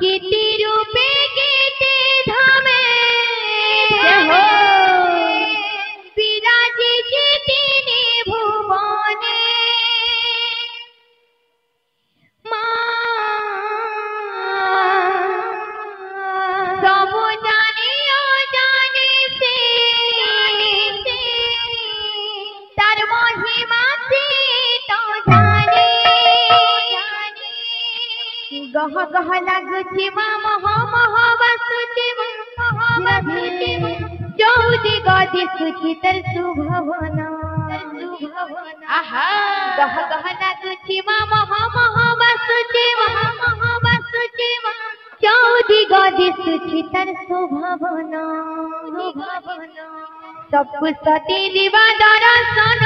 कीर्ति रूपे कीर्ति धामे हो विराजित तिनि भुवने सब जानियो जाने से तार महिमा से तो जाने गह गह लागुछि मां मह मह बसुछि चौदि गदि सुचितर सुभवन आहा गह गह लागुछि मां मह मह बसुछि चौदि गदि सुचितर सुभवन सबकु सती दिवा दर्शन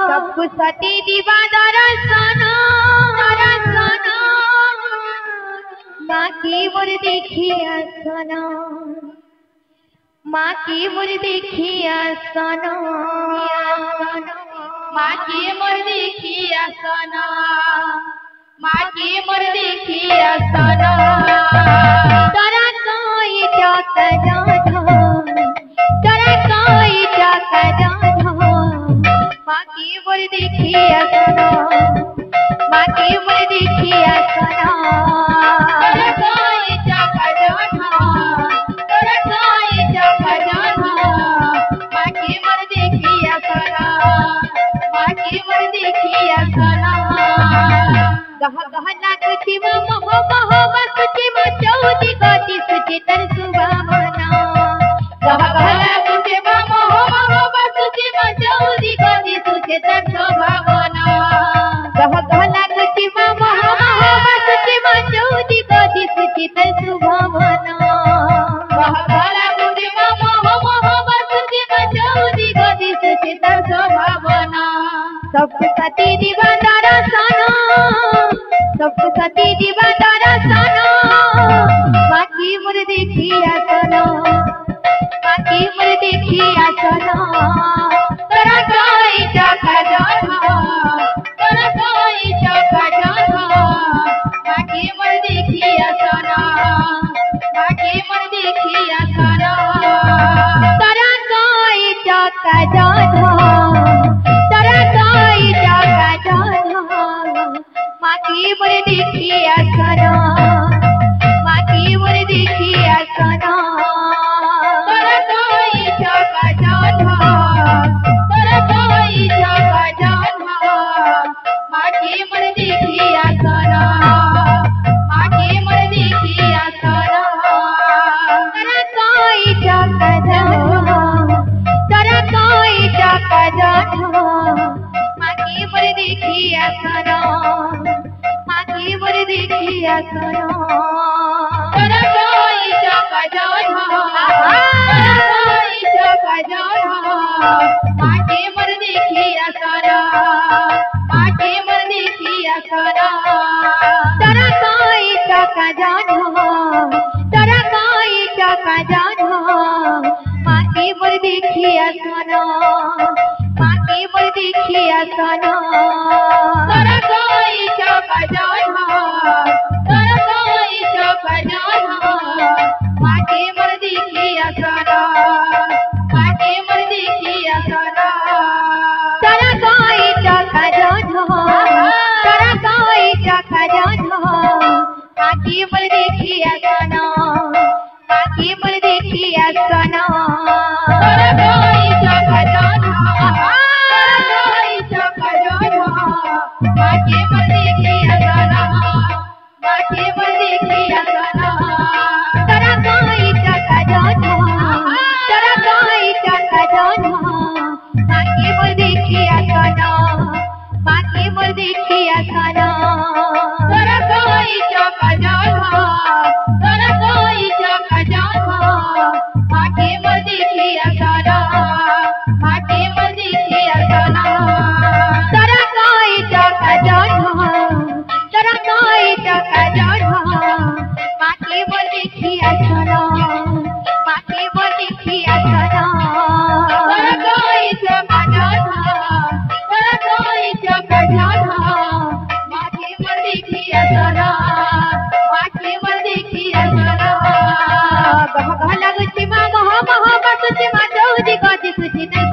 सबकु सती दिवा दर्शन माँ की मोर देखी आसन माँ की मोर देखी आसन माँ की मोर देखी आसन माँ की मोर देखी आसन तोरा कोई टक जाध तोरा कोई टक जाध माँ की मोर देखी आसन माँ की मोर देखी आसन गह गह लागुछि मां मह मह बसुछि चौदि गदि सुचितर सुभवन गह गह लागुछि मां मह मह बसुछि चौदि गदि सुचितर सुभवन गह गह लागुछि मां मह मह बसुछि चौदि गदि सुचितर सुभवन गह गह लागुछि मां मह मह बसुछि चौदि गदि सुचितर सुभवन सबकु सती दिवा दर्शन सबकु सती दिवा दर्शन माँ की मोर देखी आसन माँ की मोर देखी आसन तोरा कोई टक जाध तोरा कोई टक जाध माँ की मोर देखी आसन माँ की मोर देखी आसन तोरा कोई टक जाध तोरा कोई टक जाध माँ की मोर देखी आसन माँ की मोर देखी आसन तोरा कोई टक जाध तोरा कोई टक जाध माँ की मोर देखी आसन माँ की मोर देखी आसन तोरा कोई टक जाध तोरा कोई टक जाध माँ की मोर देखी आसन माँ की मोर देखी आसन तोरा कोई टक जाध तोरा कोई टक जाध माँ की मोर देखी आसन माँ की मोर देखी आसन तोरा कोई टक जाध तोरा कोई टक जाध माँ की मोर देखी आसन माँ की मोर देखी आसन तोरा कोई टक जाध तोरा कोई टक जाध माँ की मोर देखी आसन माँ की मोर देखी आसन तोरा कोई टक जाध तोरा कोई टक जाध माँ की मोर देखी आसन माँ की मोर देखी आसन तोरा कोई टक जाध तोरा कोई टक जाध माँ की मोर देखी आसन माँ की मोर देखी आसन तोरा कोई टक जाध तोरा कोई टक जाध माँ की मोर देखी आसन माँ की मोर देखी आसन तोरा कोई टक जाध तोरा कोई टक जाध माँ की मोर देखी आसन माँ की मोर देखी आसन तोरा कोई टक जाध तोरा कोई टक जाध माँ की मोर देखी आसन माँ की मोर देखी आसन तोरा कोई टक जाध तोरा कोई टक जाध माँ की मोर देखी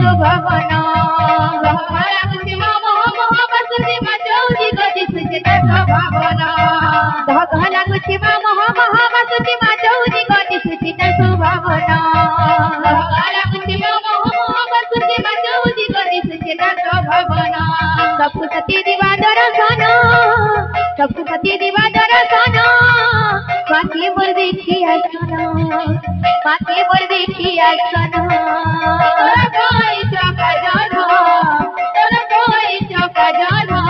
सुभावना गहला कुची महा बसुरी मचौदी गदी सुचिता स्वभावना गहला कुची महा बसुरी मचौदी गदी सुचिता स्वभावना गहला कुची महा बसुरी मचौदी गदी सुचिता स्वभावना सबको सती दिवा दर्शन सबको सती दिवा दर्शन माके मोर देखी आसन माके मोर देखी आसन तोरा कोई चौका जाना तोरा कोई चौका जाना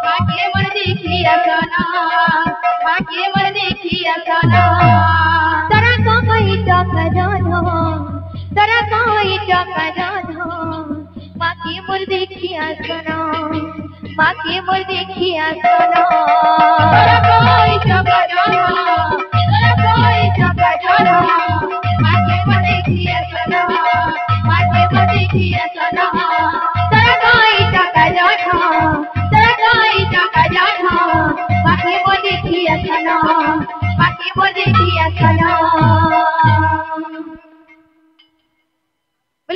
माके मोर देखी आसना माके मोर देखी आसना तोरा कोई चौका जाना तोरा कोई चौका जाना माके मोर देखी आसन माके मोर देखी आसन तोरा कोई चौका जाना तोरा कोई चौका जाना माके मोर देखी आसना माके मोर देखी आसना